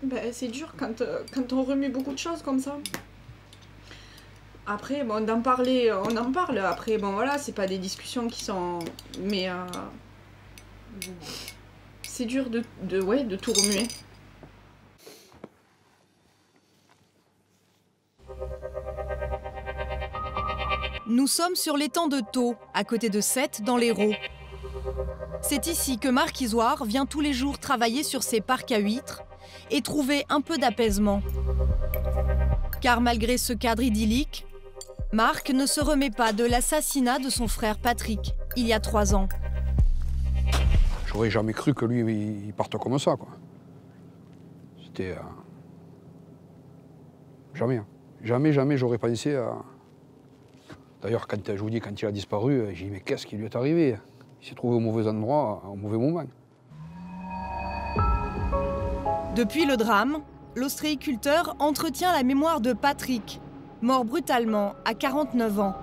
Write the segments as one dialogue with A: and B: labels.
A: Ben, c'est dur quand on remet beaucoup de choses comme ça. Après, bon, d'en parler, on en parle. Après, bon, voilà, c'est pas des discussions qui sont... Mais c'est dur de tout remuer.
B: Nous sommes sur l'étang de Thau, à côté de Sète, dans l'Hérault. C'est ici que Marc Isoard vient tous les jours travailler sur ses parcs à huîtres et trouver un peu d'apaisement. Car malgré ce cadre idyllique, Marc ne se remet pas de l'assassinat de son frère Patrick, il y a 3 ans.
C: J'aurais jamais cru que lui, il parte comme ça, quoi. C'était... Jamais. Hein. Jamais j'aurais pensé à... D'ailleurs, je vous dis, quand il a disparu, j'ai dit, mais qu'est-ce qui lui est arrivé? Il s'est trouvé au mauvais endroit, au mauvais moment.
B: Depuis le drame, l'ostréiculteur entretient la mémoire de Patrick, mort brutalement à 49 ans.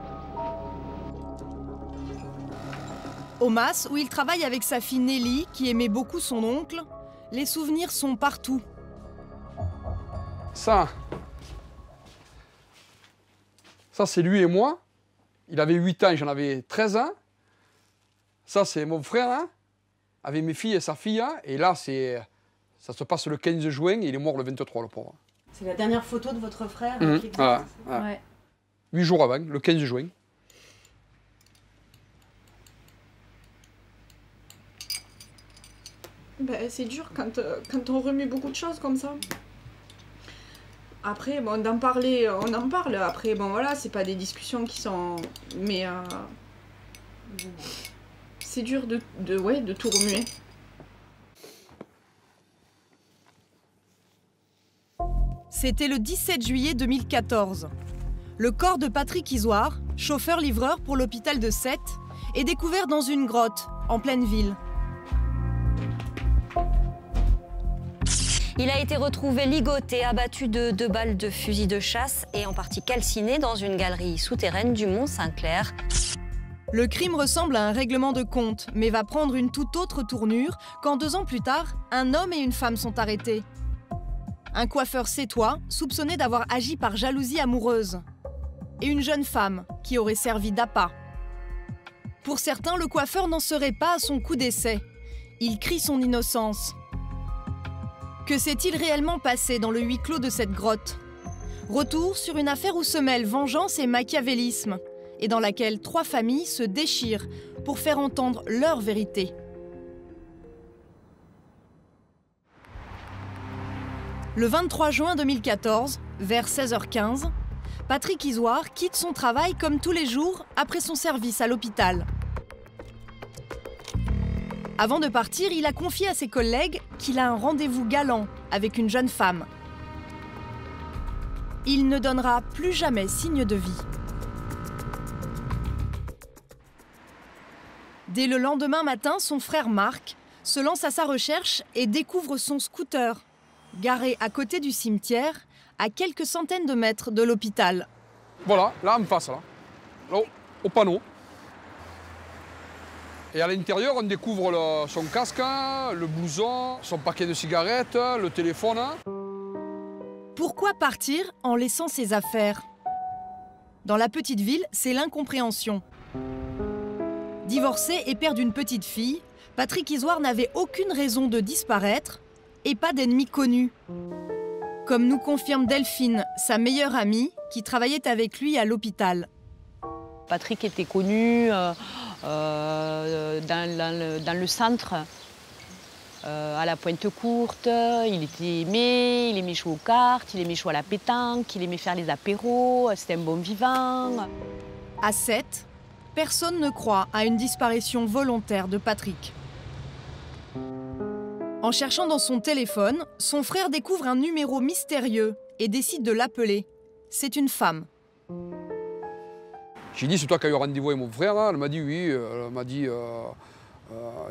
B: Au Mas, où il travaille avec sa fille Nelly, qui aimait beaucoup son oncle, les souvenirs sont partout.
C: Ça c'est lui et moi. Il avait 8 ans, j'en avais 13 ans. Ça, c'est mon frère, hein, avec mes filles et sa fille. Hein, et là, ça se passe le 15 juin et il est mort le 23, le pauvre.
D: C'est la dernière photo de votre frère
C: Ouais. 8 jours avant, le 15 juin.
A: Ben, c'est dur quand on remet beaucoup de choses comme ça. Après, bon, d'en parler, on en parle. Après, bon, voilà, c'est pas des discussions qui sont... Mais c'est dur de tout remuer.
B: C'était le 17 juillet 2014. Le corps de Patrick Isoard, chauffeur-livreur pour l'hôpital de Sète, est découvert dans une grotte, en pleine ville.
E: Il a été retrouvé ligoté, abattu de 2 balles de fusil de chasse et en partie calciné dans une galerie souterraine du Mont-Saint-Clair.
B: Le crime ressemble à un règlement de compte, mais va prendre une toute autre tournure quand 2 ans plus tard, un homme et une femme sont arrêtés. Un coiffeur sétois, soupçonné d'avoir agi par jalousie amoureuse. Et une jeune femme, qui aurait servi d'appât. Pour certains, le coiffeur n'en serait pas à son coup d'essai. Il crie son innocence. Que s'est-il réellement passé dans le huis clos de cette grotte? Retour sur une affaire où se mêlent vengeance et machiavélisme, et dans laquelle 3 familles se déchirent pour faire entendre leur vérité. Le 23 juin 2014, vers 16h15, Patrick Isoard quitte son travail comme tous les jours après son service à l'hôpital. Avant de partir, il a confié à ses collègues qu'il a un rendez-vous galant avec une jeune femme. Il ne donnera plus jamais signe de vie. Dès le lendemain matin, son frère Marc se lance à sa recherche et découvre son scooter, garé à côté du cimetière, à quelques centaines de mètres de l'hôpital.
C: Voilà, là en face, là au panneau. Et à l'intérieur, on découvre son casque, le blouson, son paquet de cigarettes, le téléphone.
B: Pourquoi partir en laissant ses affaires? Dans la petite ville, c'est l'incompréhension. Divorcé et père d'une petite fille, Patrick Isoard n'avait aucune raison de disparaître et pas d'ennemis connus. Comme nous confirme Delphine, sa meilleure amie, qui travaillait avec lui à l'hôpital.
F: Patrick était connu dans le centre, à la Pointe-Courte. Il était aimé, il aimait jouer aux cartes, il aimait jouer à la pétanque, il aimait faire les apéros, c'était un bon vivant.
B: À Sète, personne ne croit à une disparition volontaire de Patrick. En cherchant dans son téléphone, son frère découvre un numéro mystérieux et décide de l'appeler. C'est une femme.
C: J'ai dit, c'est toi qui as eu rendez-vous avec mon frère? Elle m'a dit oui. Elle m'a dit,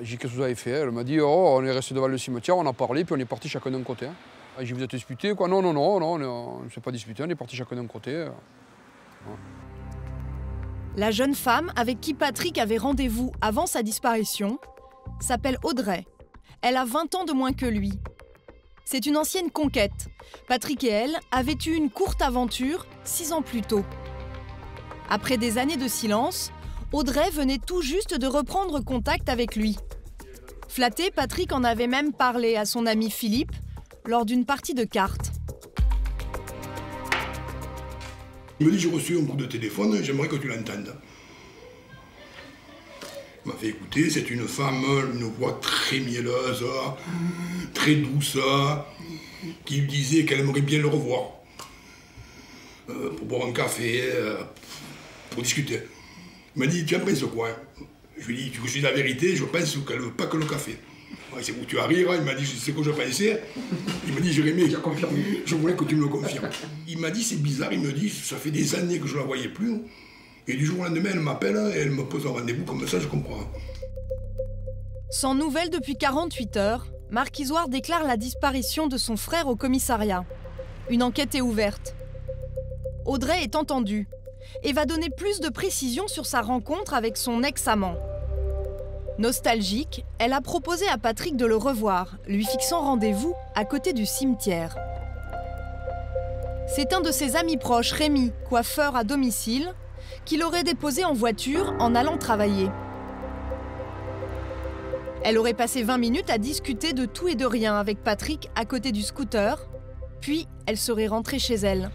C: j'ai dit, qu'est-ce que vous avez fait? Elle m'a dit, oh, on est resté devant le cimetière, on a parlé, puis on est parti chacun d'un côté. J'ai dit, vous êtes disputés, quoi? Non, on ne s'est pas disputé, on est parti chacun d'un côté. Ouais.
B: La jeune femme avec qui Patrick avait rendez-vous avant sa disparition s'appelle Audrey. Elle a 20 ans de moins que lui. C'est une ancienne conquête. Patrick et elle avaient eu une courte aventure 6 ans plus tôt. Après des années de silence, Audrey venait tout juste de reprendre contact avec lui. Flatté, Patrick en avait même parlé à son ami Philippe lors d'une partie de cartes.
G: Il me dit, j'ai reçu un coup de téléphone, j'aimerais que tu l'entendes. Il m'a fait écouter, c'est une femme, une voix très mielleuse, très douce, qui lui disait qu'elle aimerait bien le revoir. Pour boire un café, pour discuter. Il m'a dit, tu en penses quoi? Je lui ai dit, tu dis la vérité, je pense qu'elle ne veut pas que le café. C'est où tu vas rire, il m'a dit, c'est ce que je pensais. Il m'a dit, Jérémy, je voulais que tu me le confirmes. Il m'a dit, c'est bizarre, il me dit, ça fait des années que je ne la voyais plus. Et du jour au lendemain, elle m'appelle et elle me pose un rendez-vous comme ça, je comprends.
B: Sans nouvelles depuis 48 heures, Marc Isoard déclare la disparition de son frère au commissariat. Une enquête est ouverte. Audrey est entendue et va donner plus de précisions sur sa rencontre avec son ex-amant. Nostalgique, elle a proposé à Patrick de le revoir, lui fixant rendez-vous à côté du cimetière. C'est un de ses amis proches, Rémi, coiffeur à domicile, qui l'aurait déposé en voiture en allant travailler. Elle aurait passé 20 minutes à discuter de tout et de rien avec Patrick à côté du scooter, puis elle serait rentrée chez elle.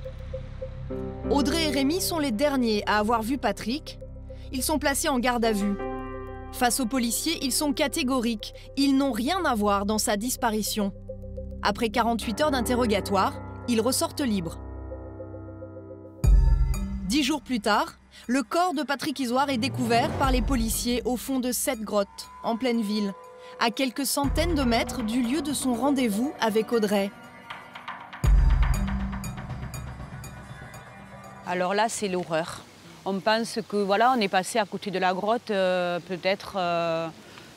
B: Audrey et Rémi sont les derniers à avoir vu Patrick. Ils sont placés en garde à vue. Face aux policiers, ils sont catégoriques. Ils n'ont rien à voir dans sa disparition. Après 48 heures d'interrogatoire, ils ressortent libres. 10 jours plus tard, le corps de Patrick Isoard est découvert par les policiers au fond de cette grotte, en pleine ville, à quelques centaines de mètres du lieu de son rendez-vous avec Audrey.
F: Alors là, c'est l'horreur. On pense que voilà, on est passé à côté de la grotte peut-être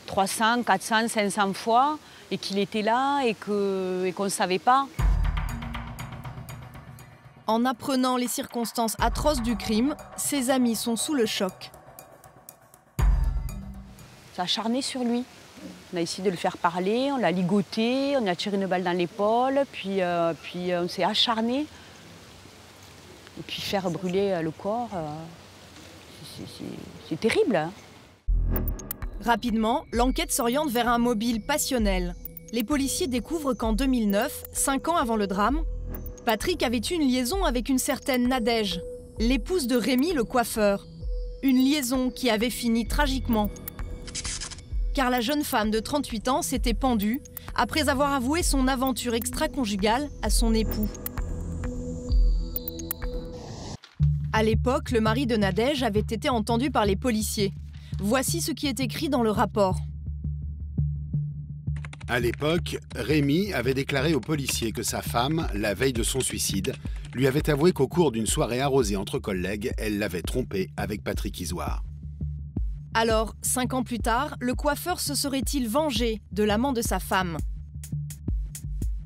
F: 300, 400, 500 fois et qu'il était là et qu'on ne savait pas.
B: En apprenant les circonstances atroces du crime, ses amis sont sous le choc.
F: Ça a acharné sur lui. On a essayé de le faire parler, on l'a ligoté, on a tiré une balle dans l'épaule, puis on s'est acharné. Et puis faire brûler le corps, c'est terrible. Hein.
B: Rapidement, l'enquête s'oriente vers un mobile passionnel. Les policiers découvrent qu'en 2009, 5 ans avant le drame, Patrick avait eu une liaison avec une certaine Nadège, l'épouse de Rémi le coiffeur. Une liaison qui avait fini tragiquement. Car la jeune femme de 38 ans s'était pendue après avoir avoué son aventure extra-conjugale à son époux. À l'époque, le mari de Nadège avait été entendu par les policiers. Voici ce qui est écrit dans le rapport.
H: À l'époque, Rémi avait déclaré aux policiers que sa femme, la veille de son suicide, lui avait avoué qu'au cours d'une soirée arrosée entre collègues, elle l'avait trompé avec Patrick Isoard.
B: Alors, 5 ans plus tard, le coiffeur se serait-il vengé de l'amant de sa femme?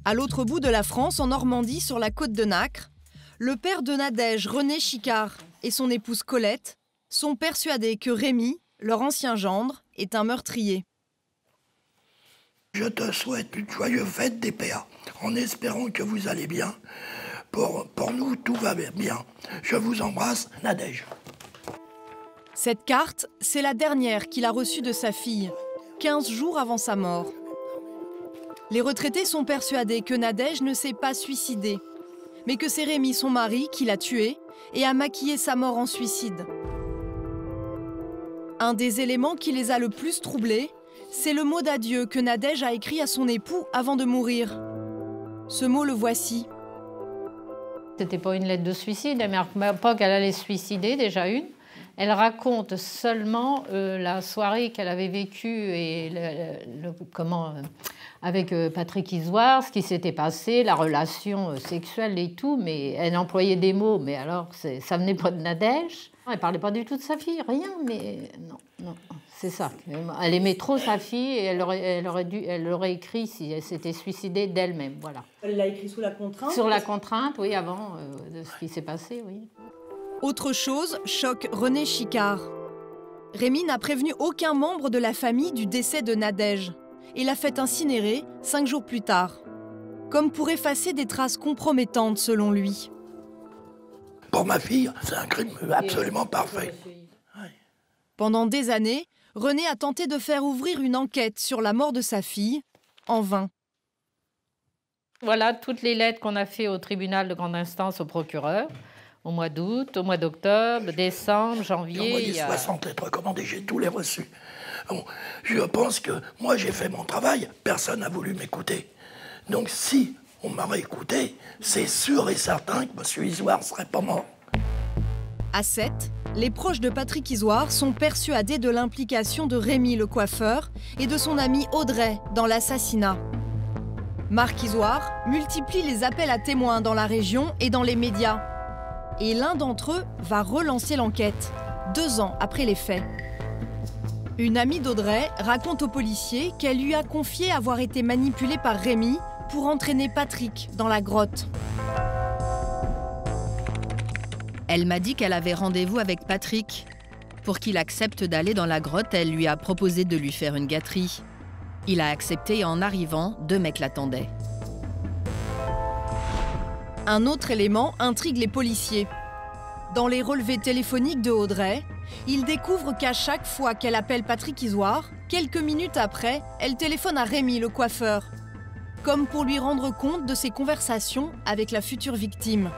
B: À l'autre bout de la France, en Normandie, sur la côte de Nacre, le père de Nadège, René Chicard, et son épouse Colette sont persuadés que Rémi, leur ancien gendre, est un meurtrier.
I: Je te souhaite une joyeuse fête des pères, en espérant que vous allez bien. Pour nous, tout va bien. Je vous embrasse, Nadège.
B: Cette carte, c'est la dernière qu'il a reçue de sa fille, 15 jours avant sa mort. Les retraités sont persuadés que Nadège ne s'est pas suicidée, mais que c'est Rémi, son mari, qui l'a tuée et a maquillé sa mort en suicide. Un des éléments qui les a le plus troublés, c'est le mot d'adieu que Nadège a écrit à son époux avant de mourir. Ce mot, le voici.
J: C'était pas une lettre de suicide, mais pas qu'elle allait se suicider, déjà une. Elle raconte seulement la soirée qu'elle avait vécue et avec Patrick Isoard, ce qui s'était passé, la relation sexuelle et tout, mais elle employait des mots, mais alors ça venait pas de Nadège. Elle parlait pas du tout de sa fille, rien, mais non, c'est ça. Elle aimait trop sa fille et elle aurait écrit si elle s'était suicidée d'elle-même, voilà.
D: Elle l'a écrit sous la contrainte?
J: Sur la contrainte, oui, avant de ce qui s'est passé, oui.
B: Autre chose choque René Chicard. Rémi n'a prévenu aucun membre de la famille du décès de Nadège et l'a fait incinérer 5 jours plus tard. comme pour effacer des traces compromettantes selon lui.
I: Pour ma fille, c'est un crime absolument parfait.
B: Pendant des années, René a tenté de faire ouvrir une enquête sur la mort de sa fille, en vain.
J: Voilà toutes les lettres qu'on a fait au tribunal de grande instance au procureur, au mois d'août, au mois d'octobre, décembre, janvier.
I: J'ai envoyé 60 lettres recommandées, j'ai tous les reçus. Bon, je pense que moi j'ai fait mon travail, personne n'a voulu m'écouter. Donc si on m'aurait écouté, c'est sûr et certain que M. Isoard ne serait pas mort.
B: À 7, les proches de Patrick Isoard sont persuadés de l'implication de Rémi le coiffeur et de son amie Audrey dans l'assassinat. Marc Isoard multiplie les appels à témoins dans la région et dans les médias. Et l'un d'entre eux va relancer l'enquête, 2 ans après les faits. Une amie d'Audrey raconte aux policiers qu'elle lui a confié avoir été manipulée par Rémi pour entraîner Patrick dans la grotte.
K: Elle m'a dit qu'elle avait rendez-vous avec Patrick. Pour qu'il accepte d'aller dans la grotte, elle lui a proposé de lui faire une gâterie. Il a accepté et en arrivant, 2 mecs l'attendaient.
B: Un autre élément intrigue les policiers. Dans les relevés téléphoniques de Audrey, ils découvrent qu'à chaque fois qu'elle appelle Patrick Isoard, quelques minutes après, elle téléphone à Rémi le coiffeur, comme pour lui rendre compte de ses conversations avec la future victime.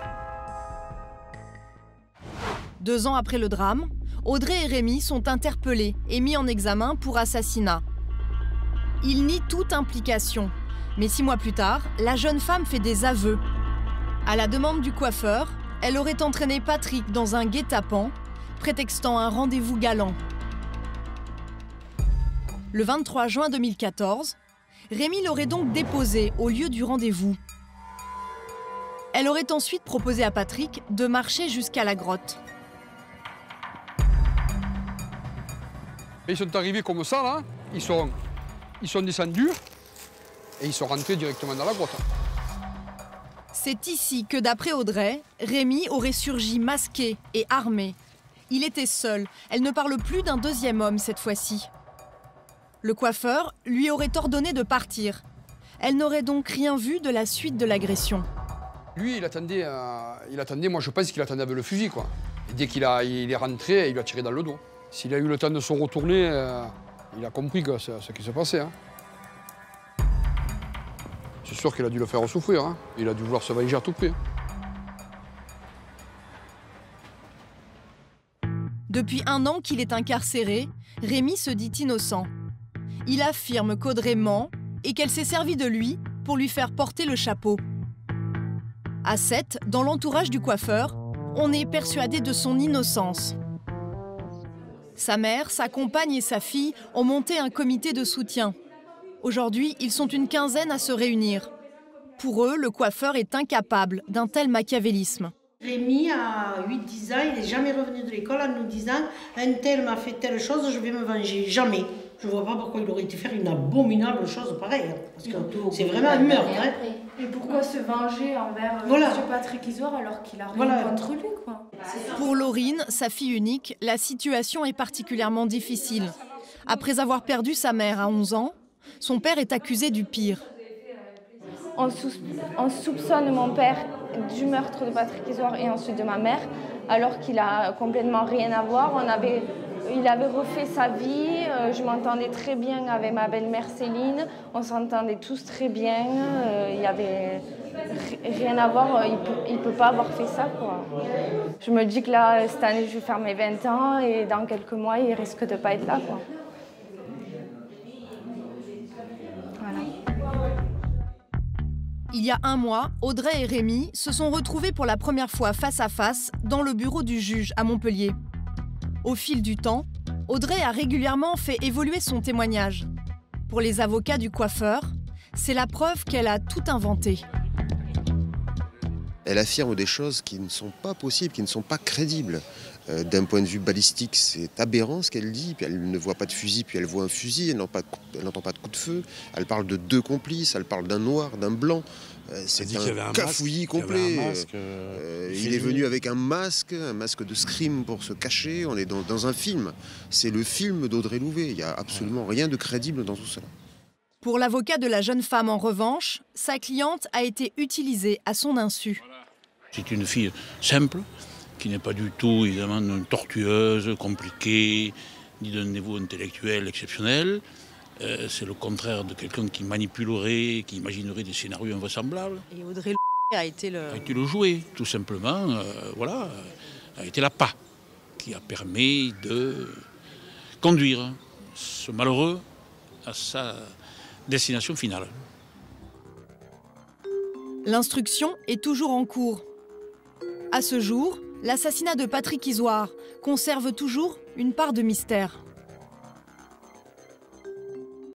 B: 2 ans après le drame, Audrey et Rémi sont interpellés et mis en examen pour assassinat. Ils nient toute implication, mais 6 mois plus tard, la jeune femme fait des aveux. À la demande du coiffeur, elle aurait entraîné Patrick dans un guet-apens, prétextant un rendez-vous galant. Le 23 juin 2014, Rémi l'aurait donc déposé au lieu du rendez-vous. Elle aurait ensuite proposé à Patrick de marcher jusqu'à la grotte.
C: Ils sont arrivés comme ça, là. Ils sont descendus et ils sont rentrés directement dans la grotte.
B: C'est ici que, d'après Audrey, Rémi aurait surgi masqué et armé. Il était seul. Elle ne parle plus d'un deuxième homme cette fois-ci. Le coiffeur lui aurait ordonné de partir. Elle n'aurait donc rien vu de la suite de l'agression.
C: Lui, il attendait, moi je pense qu'il attendait avec le fusil, quoi. Et dès qu'il est rentré, il lui a tiré dans le dos. S'il a eu le temps de se retourner, il a compris que c'est ce qui se passait. Hein. C'est sûr qu'il a dû le faire souffrir. Hein. Il a dû vouloir se venger à tout prix.
B: Depuis 1 an qu'il est incarcéré, Rémi se dit innocent. Il affirme qu'Audrey ment et qu'elle s'est servie de lui pour lui faire porter le chapeau. À 7, dans l'entourage du coiffeur, on est persuadé de son innocence. Sa mère, sa compagne et sa fille ont monté un comité de soutien. Aujourd'hui, ils sont une quinzaine à se réunir. Pour eux, le coiffeur est incapable d'un tel machiavélisme.
D: Rémi, à 8-10 ans, il n'est jamais revenu de l'école en nous disant « Un tel m'a fait telle chose, je vais me venger. » Jamais. Je ne vois pas pourquoi il aurait été faire une abominable chose pareille. Parce que c'est vraiment un meurtre. Hein.
L: Et pourquoi se venger envers
D: voilà.
L: M. Patrick Isoard alors qu'il a rien contre lui, quoi.
B: Pour Laurine, sa fille unique, la situation est particulièrement difficile. Après avoir perdu sa mère à 11 ans, son père est accusé du pire.
M: On soupçonne mon père du meurtre de Patrick Isoard et ensuite de ma mère, alors qu'il a complètement rien à voir. Il avait refait sa vie, je m'entendais très bien avec ma belle-mère Céline, on s'entendait tous très bien, il n'y avait rien à voir, il ne peut pas avoir fait ça, quoi. Je me dis que là, cette année, je vais faire mes 20 ans et dans quelques mois, il risque de ne pas être là, quoi. Voilà.
B: Il y a 1 mois, Audrey et Rémi se sont retrouvés pour la première fois face à face dans le bureau du juge à Montpellier. Au fil du temps, Audrey a régulièrement fait évoluer son témoignage. Pour les avocats du coiffeur, c'est la preuve qu'elle a tout inventé.
N: Elle affirme des choses qui ne sont pas possibles, qui ne sont pas crédibles. D'un point de vue balistique, c'est aberrant ce qu'elle dit. Puis elle ne voit pas de fusil, puis elle voit un fusil, elle n'entend pas de coup de feu. Elle parle de 2 complices, elle parle d'un noir, d'un blanc. C'est un cafouillis complet. Il est venu avec un masque de scream pour se cacher. On est dans un film. C'est le film d'Audrey Louvet. Il n'y a absolument rien de crédible dans tout cela.
B: Pour l'avocat de la jeune femme, en revanche, sa cliente a été utilisée à son insu.
O: C'est une fille simple, qui n'est pas du tout, évidemment, tortueuse, compliquée, ni d'un niveau intellectuel exceptionnel. C'est le contraire de quelqu'un qui manipulerait, qui imaginerait des scénarios invraisemblables.
B: Et Audrey a été
O: le jouet, tout simplement, voilà, a été l'appât qui a permis de conduire ce malheureux à sa destination finale.
B: L'instruction est toujours en cours. À ce jour, l'assassinat de Patrick Isoard conserve toujours une part de mystère.